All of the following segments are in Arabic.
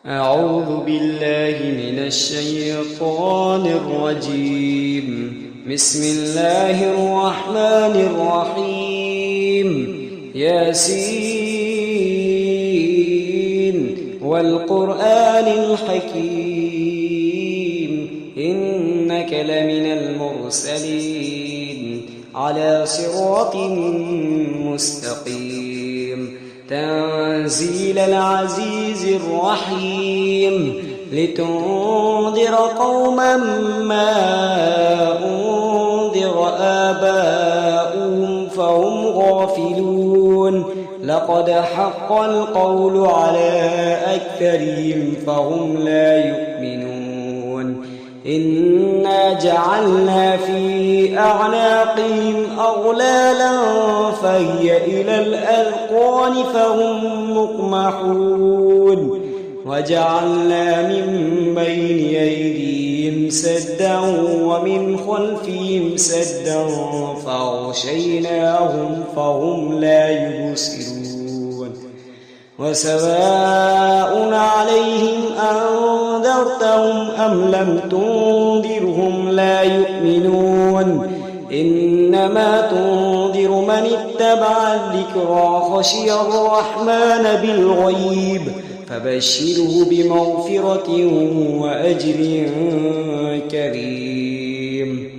أعوذ بالله من الشيطان الرجيم. بسم الله الرحمن الرحيم. ياسين والقرآن الحكيم إنك لمن المرسلين على صراط مستقيم تنزيل العزيز الرحيم لتنذر قوما ما أنذر آباؤهم فهم غافلون لقد حق القول على أكثرهم فهم لا يؤمنون إنا جعلنا في أعناقهم أغلالا فهي إلى الأذقان فهم مقمحون وجعلنا من بين أيديهم سدا ومن خلفهم سدا فأغشيناهم فهم لا يبصرون وسواء عليهم أنذرتهم أم لم تنذرهم لا يؤمنون إنما تنذر من اتبع الذكرى خشي الرحمن بالغيب فبشره بمغفرة وأجر كريم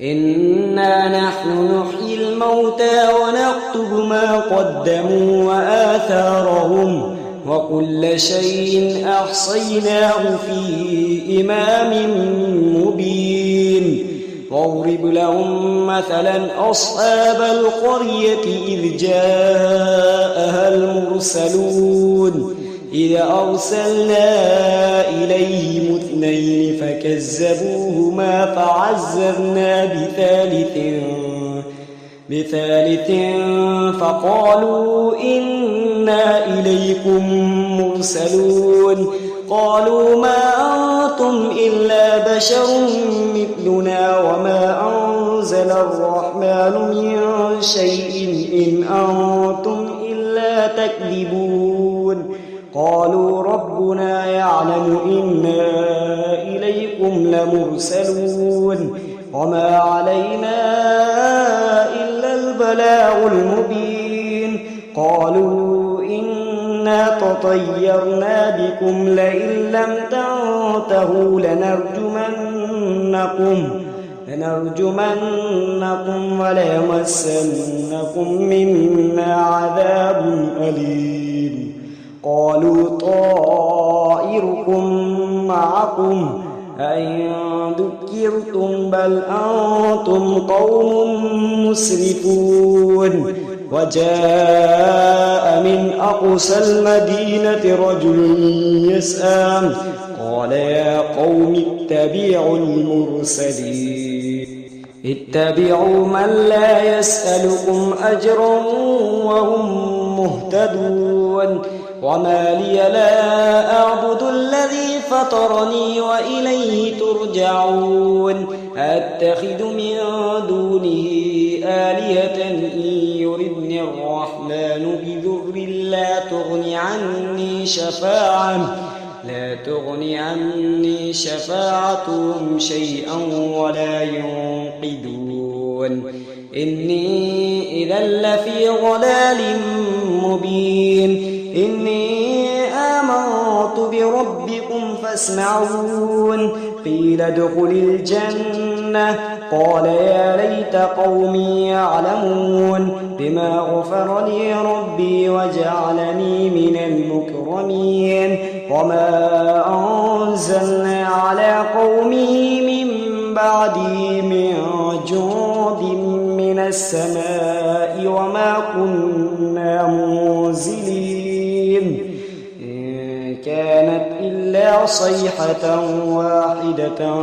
إنا نحن نحيي الموتى ونكتب ما قدموا وآثارهم وكل شيء أحصيناه في إمام مبين واضرب لهم مثلا أصحاب القرية إذ جاءها المرسلون إذ أرسلنا إليهم اثنين فكذبوهما فعززنا بثالث فقالوا إنا إليكم مرسلون قالوا ما أنتم إلا بشر مثلنا وما أنزل الرحمن من شيء إن أنتم إلا تكذبون قالوا ربنا يعلم إنا إليكم لمرسلون وما علينا إلا البلاغ المبين قالوا إنا تطيرنا بكم لئن لم تنتهوا لنرجمنكم وليمسنكم منا عذاب أليم قالوا طائركم معكم أئن ذكرتم بل أنتم قوم مسرفون وجاء من أقصى المدينة رجل يسعى قال يا قوم اتبعوا المرسلين اتبعوا من لا يسألكم أجرا وهم مهتدون وما لي لا أعبد الذي فطرني وإليه ترجعون أتخذ من دونه آلهة إن يردني الرحمن بضر لا تغني عني شفاعتهم شيئا ولا ينقذون إني إذا لفي ضلال مبين إني آمنت بربكم فاسمعون قيل ادخل الجنة قال يا ليت قومي يعلمون بما غفر لي ربي وجعلني من المكرمين وما أنزلنا على قومه من بعده من جند من السماء وما كنا منزلين إن كانت إلا صيحة واحدة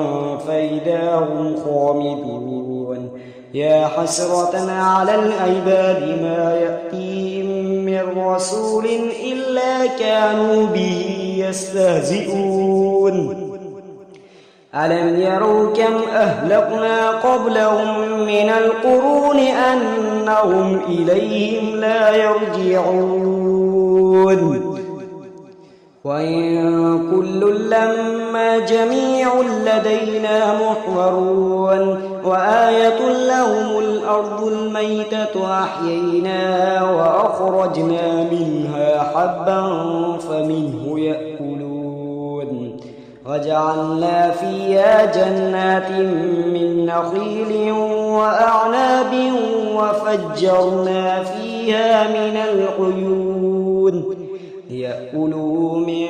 فإذا هم خامدون يا حسرة على العباد ما يأتيهم من رسول إلا كانوا به يستهزئون ألم يروا كم أهلكنا قبلهم من القرون أنهم إليهم لا يرجعون وإن كل لما جميع لدينا محضرون وآية لهم الأرض الميتة أحييناها وأخرجنا منها حبا فمنه يأكلون وجعلنا فيها جنات من نخيل وأعناب وفجرنا فيها من العيون ليأكلوا من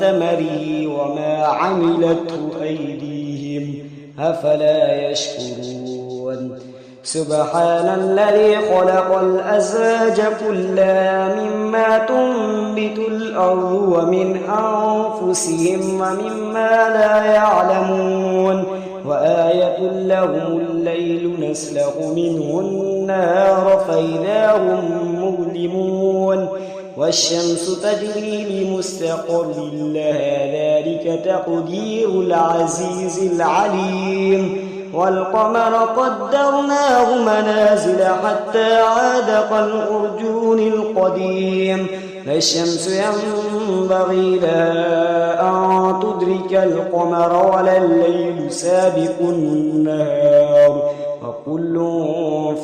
ثمره وما عملته أيديهم أفلا يشكرون سبحان الذي خلق الأزواج كلها مما تنبت الأرض ومن أنفسهم ومما لا يعلمون وآية لهم الليل نسلخ منه النهار فإذا هم مظلمون والشمس تجري لمستقر لها ذلك تقدير العزيز العليم والقمر قدرناه منازل حتى عاد كالعرجون القديم لا الشمس ينبغي لها أن تدرك القمر ولا الليل سابق النهار وكل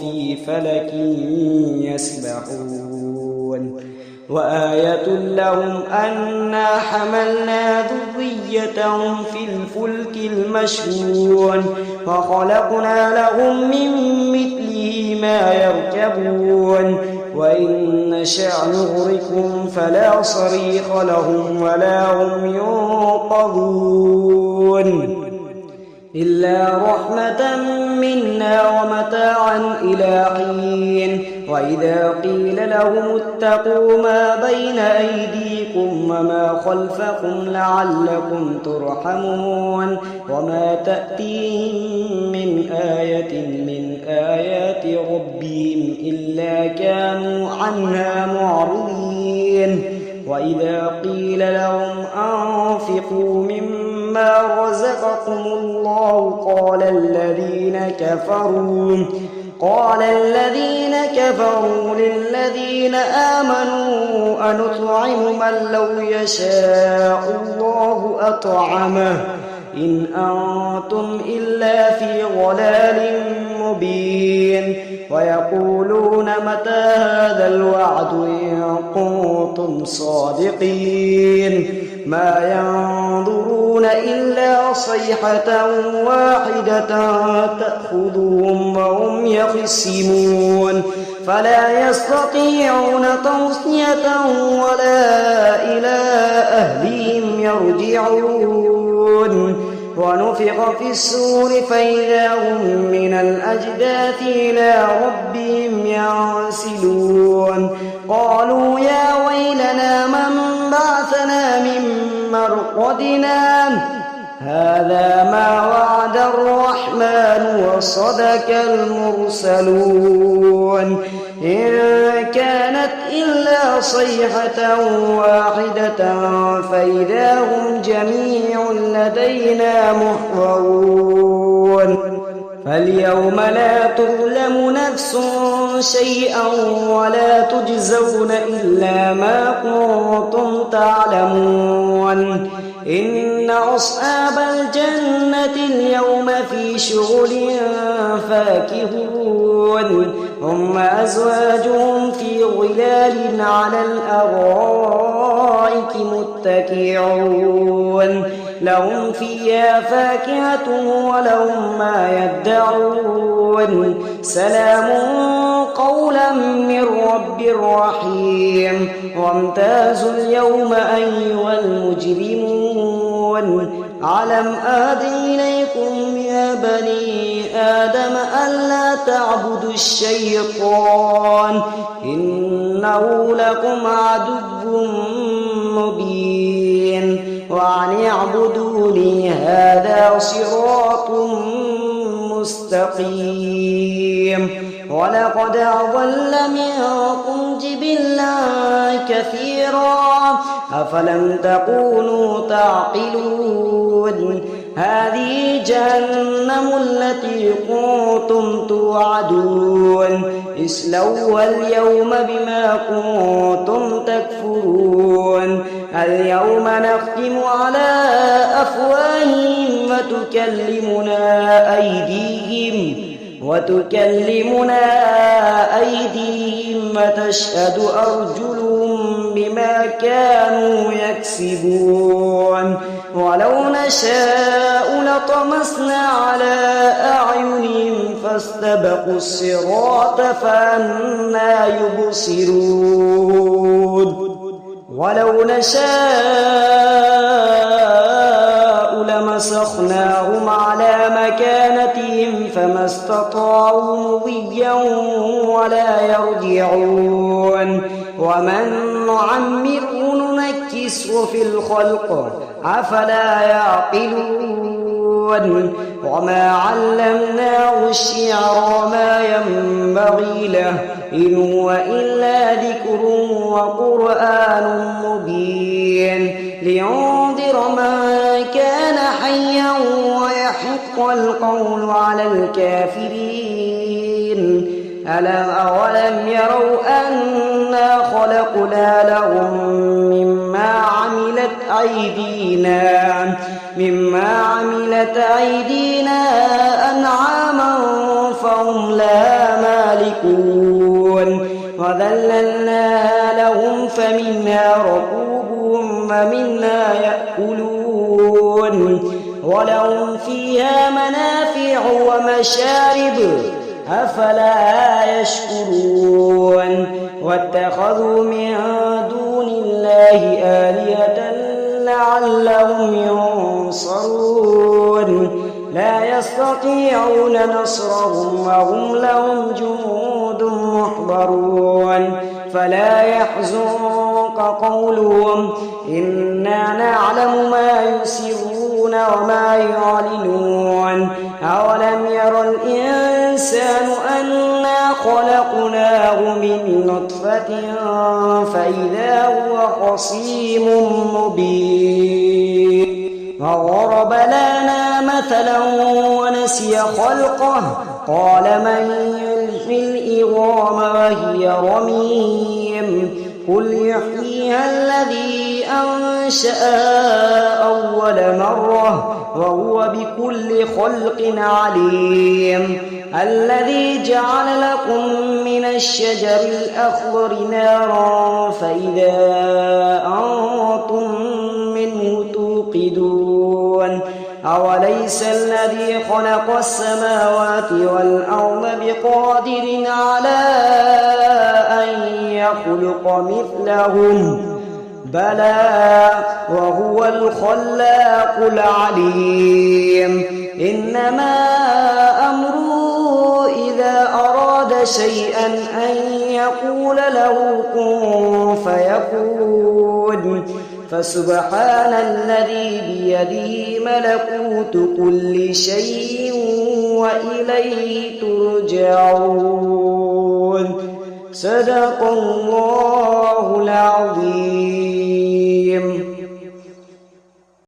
في فلك يسبحون وآية لهم أنا حملنا ذريتهم في الفلك المشحون وخلقنا لهم من مثله ما يركبون وإن نشأ نغرقهم فلا صريخ لهم ولا هم ينقذون إلا رحمة منا ومتاعا إلى حين وإذا قيل لهم اتقوا ما بين أيديكم وما خلفكم لعلكم ترحمون وما تأتيهم من آية من آيات ربهم إلا كانوا عنها معرضين وإذا قيل لهم أنفقوا مما رزقكم الله قال الذين كفروا للذين آمنوا أنطعم من لو يشاء الله أطعمه إن أنتم إلا في ضلال مبين ويقولون متى هذا الوعد إن كنتم صادقين ما ينظرون إلا صيحة واحدة تأخذهم وهم يخصمون فلا يستطيعون توصية ولا إلى أهلهم يرجعون ونفخ في الصور فإذا هم من الأجداث إلى ربهم ينسلون قالوا يا ويلنا من بعثنا من مرقدنا هذا ما وعد الرحمن وصدق المرسلون إن كانت إلا صيحة واحدة فإذا هم جميع لدينا محضرون فاليوم لا تظلم نفس شيئا ولا تجزون إلا ما كنتم تعلمون إن أصحاب الجنة اليوم في شغل فاكهون هم أزواجهم في ظلال على الأرائك متكئون لهم فيها فاكهة ولهم ما يدعون سلام قولا من رب رحيم وامتازوا اليوم أيها المجرمون ألم أعهد إليكم يا بني آدم ألا تعبدوا الشيطان إنه لكم عدو مبين وأن اعبدوني هذا صراط مستقيم ولقد أضل منكم جبلا كثيرا أفلم تكونوا تعقلون هذه جهنم التي كنتم توعدون اصلوها اليوم بما كنتم تكفرون اليوم نختم على أفواههم وتكلمنا أيديهم وتشهد أرجلهم بما كانوا يكسبون ولو نشاء لطمسنا على أعينهم فاستبقوا الصراط فأنى يبصرون ولو نشاء لمسخناهم على مكانتهم فما استطاعوا مضيا ولا يرجعون ومن نعمره ننكسه في الخلق أفلا يعقلون وما علمناه الشعر وما ينبغي له إن هو إلا ذكر وقرآن مبين لينذر من كان حيا ويحق القول على الكافرين أولم يروا أنا خلقنا لهم مما عملت أيدينا أنعاما فهم لها مالكون وذللناها لهم فمنها ركوبهم ومنها يأكلون ولهم فيها منافع ومشارب أفلا يشكرون واتخذوا من دون الله آلهة لعلهم ينصرون لا يستطيعون نصرهم وهم لهم جنود محضرون فلا يحزنك قولهم إنا نعلم ما يسرون وما يعلنون أولم ير الإنسان أنا خلقناه من نطفة فإذا هو خصيم مبين وضرب لنا مثلا ونسي خلقه قال من يحيي العظام وهي رميم قل يحييها الذي أنشأها أول مرة وهو بكل خلق عليم الذي جعل لكم من الشجر الأخضر نارا فإذا أنتم منه توقدون أوليس الذي خلق السماوات والأرض بقادر على أن يخلق مثلهم بلى وهو الخلاق العليم إنما أمره إذا أراد شيئا أن يقول له كن فيكون فسبحان الذي بيده ملكوت كل شيء وإليه ترجعون صدق الله العظيم.